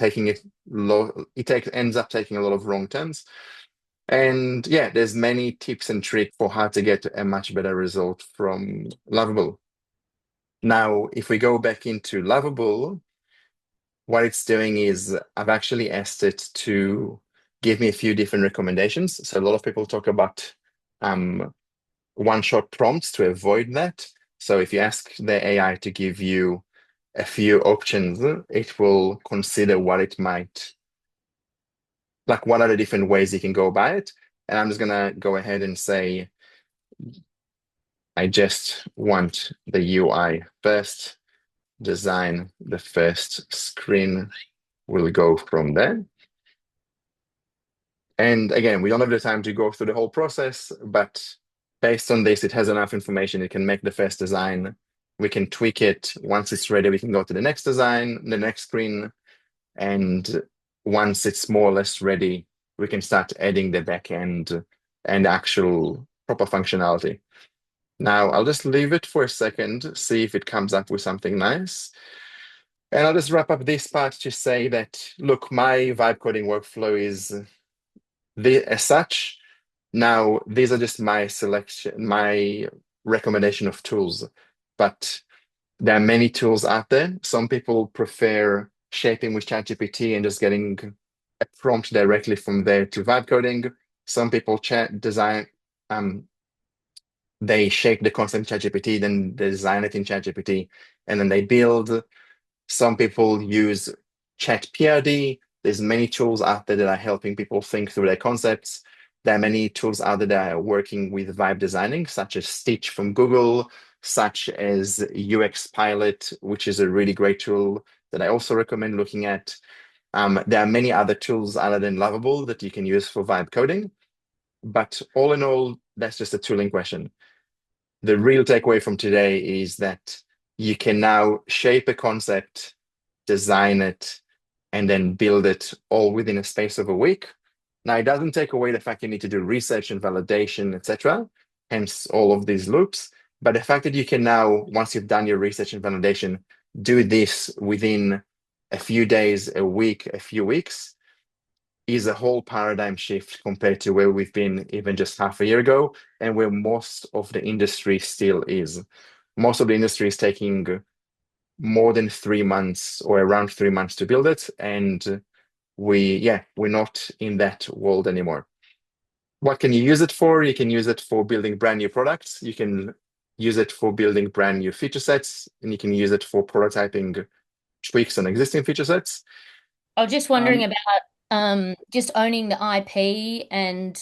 up taking a lot of wrong turns. And there's many tips and tricks for how to get a much better result from Lovable. Now, if we go back into Lovable, what it's doing is I've actually asked it to give me a few different recommendations. So a lot of people talk about one-shot prompts to avoid that. So if you ask the AI to give you a few options, it will consider what it might like what are the different ways you can go about it. And I'm just gonna go ahead and say, I just want the UI first, design the first screen. We'll go from there. And again, we don't have the time to go through the whole process, but based on this, it has enough information. It can make the first design. We can tweak it. Once it's ready, we can go to the next design, the next screen. And once it's more or less ready, we can start adding the backend and actual proper functionality. Now, I'll just leave it for a second, see if it comes up with something nice. And I'll just wrap up this part to say that, look, my vibe coding workflow is as such. Now, these are just my selection, my recommendation of tools, but there are many tools out there. Some people prefer shaping with ChatGPT and just getting a prompt directly from there to vibe coding. Some people they shape the concept in ChatGPT, then they design it in ChatGPT, and then they build. Some people use ChatPRD. There's many tools out there that are helping people think through their concepts. There are many tools out there that are working with vibe designing, such as Stitch from Google, such as UX Pilot, which is a really great tool that I also recommend looking at. There are many other tools other than Lovable that you can use for vibe coding. But all in all, that's just a tooling question. The real takeaway from today is that you can now shape a concept, design it, and then build it all within a space of a week. Now, it doesn't take away the fact you need to do research and validation, etc., hence all of these loops. But the fact that you can now, once you've done your research and validation, do this within a few days, a week, a few weeks, is a whole paradigm shift compared to where we've been even just half a year ago, and where most of the industry still is. Most of the industry is taking more than 3 months or around 3 months to build it. And we're not in that world anymore. What can you use it for? You can use it for building brand new products. You can use it for building brand new feature sets, and you can use it for prototyping tweaks on existing feature sets. I was just wondering about just owning the IP, and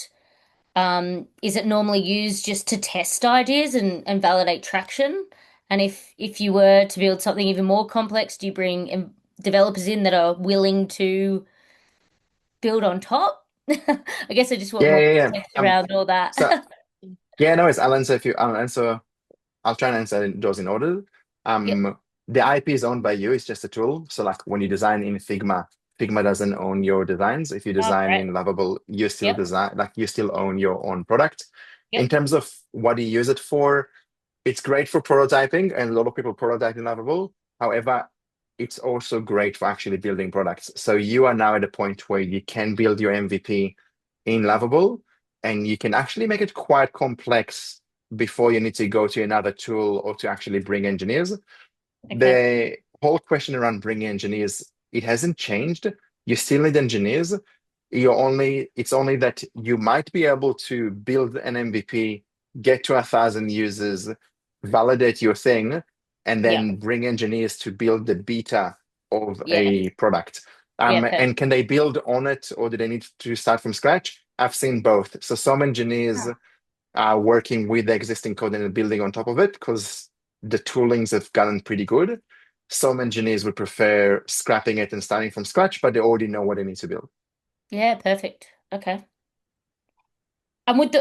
is it normally used just to test ideas and validate traction? And if you were to build something even more complex, do you bring developers in that are willing to build on top? I guess I just want more context around all that. So, no, I'll answer. I'll try and answer those in order. The IP is owned by you. It's just a tool. So, like when you design in Figma, Figma doesn't own your designs. If you design in Lovable, you still design, like you still own your own product. In terms of what you use it for, it's great for prototyping, and a lot of people prototype in Lovable. However, it's also great for actually building products. So you are now at a point where you can build your MVP in Lovable, and you can actually make it quite complex before you need to go to another tool or to actually bring engineers. The whole question around bringing engineers, it hasn't changed. You still need engineers. It's only that you might be able to build an MVP, get to 1,000 users, validate your thing, and then bring engineers to build the beta of a product. And can they build on it, or do they need to start from scratch? I've seen both. So some engineers are working with the existing code and building on top of it because the toolings have gotten pretty good. Some engineers would prefer scrapping it and starting from scratch, but they already know what they need to build. Yeah, perfect. Okay. And with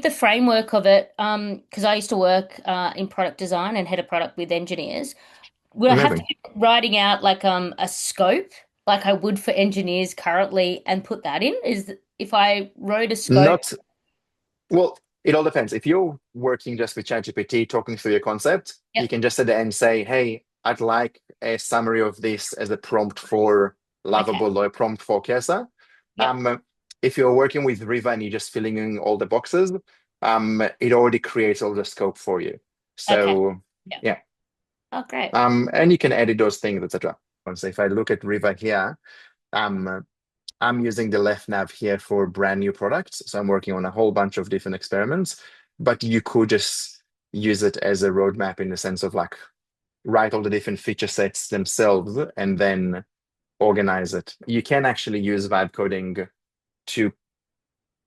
the framework of it, because I used to work in product design and head a product with engineers, would I have to be writing out like a scope like I would for engineers currently and put that in? If I wrote a scope? Well, it all depends. If you're working just with ChatGPT, talking through your concept, you can just at the end say, hey, I'd like a summary of this as a prompt for Lovable or a prompt for Cursor. If you're working with Riva and you're just filling in all the boxes, it already creates all the scope for you. So, Oh, great. And you can edit those things, etc. So if I look at Riva here, I'm using the left nav here for brand new products. So I'm working on a whole bunch of different experiments, but you could just use it as a roadmap in the sense of like write all the different feature sets themselves and then organize it. You can actually use vibe coding to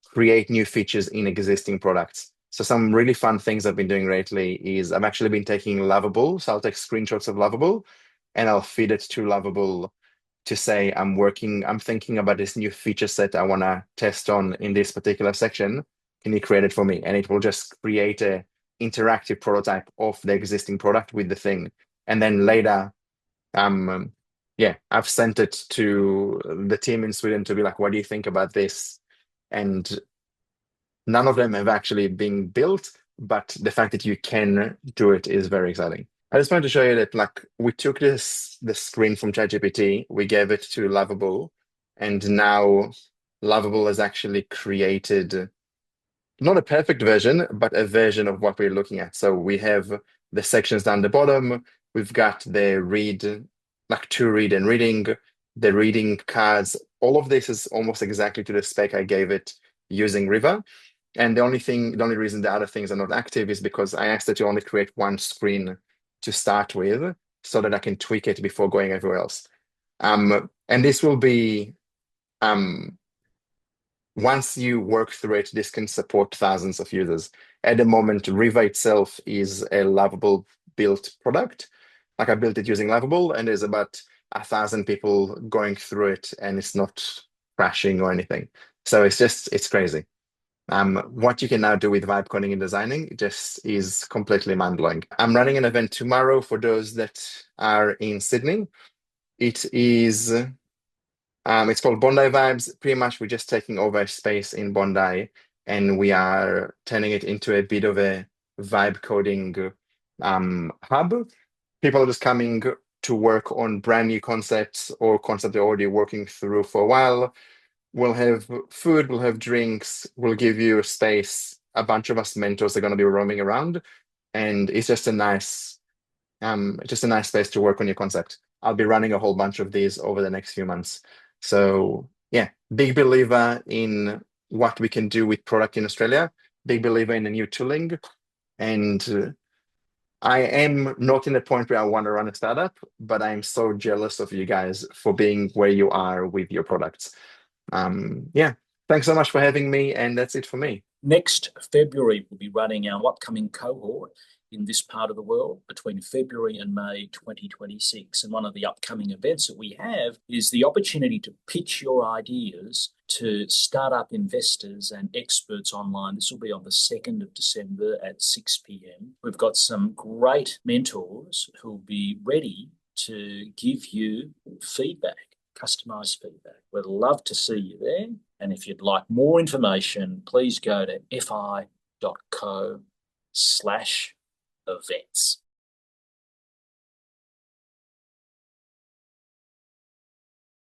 create new features in existing products. So some really fun things I've been doing lately is I've actually been taking Lovable. So I'll take screenshots of Lovable and I'll feed it to Lovable to say, I'm thinking about this new feature set I want to test on in this particular section. Can you create it for me? And it will just create a interactive prototype of the existing product with the thing. And then later, I've sent it to the team in Sweden to be like, what do you think about this? And none of them have actually been built, but the fact that you can do it is very exciting. I just wanted to show you that like we took the screen from ChatGPT, we gave it to Lovable, and now Lovable has actually created not a perfect version, but a version of what we're looking at. So we have the sections down the bottom. We've got the read, like to read and reading, the reading cards. All of this is almost exactly to the spec I gave it using Riva. And the only reason the other things are not active is because I asked it to only create one screen to start with so that I can tweak it before going everywhere else. And this will be, once you work through it, this can support thousands of users. At the moment, Riva itself is a Lovable built product. Like I built it using Lovable, and there's about 1,000 people going through it, and it's not crashing or anything. So it's crazy. What you can now do with vibe coding and designing just is completely mind-blowing. I'm running an event tomorrow for those that are in Sydney. It is, it's called Bondi Vibes. Pretty much we're just taking over space in Bondi and we are turning it into a bit of a vibe coding hub. People are just coming to work on brand new concepts or concepts they're already working through for a while. We'll have food, we'll have drinks, we'll give you a space. A bunch of us mentors are going to be roaming around, and it's just a nice space to work on your concept. I'll be running a whole bunch of these over the next few months. So yeah, big believer in what we can do with product in Australia, big believer in the new tooling, and I am not in the point where I want to run a startup, but I'm so jealous of you guys for being where you are with your products. Thanks so much for having me, and that's it for me. Next February, we'll be running our upcoming cohort in this part of the world between February and May 2026. And one of the upcoming events that we have is the opportunity to pitch your ideas to startup investors and experts online. This will be on the 2nd of December at 6 p.m. We've got some great mentors who will be ready to give you feedback. Customized feedback. We'd love to see you there. And if you'd like more information, please go to fi.co/events.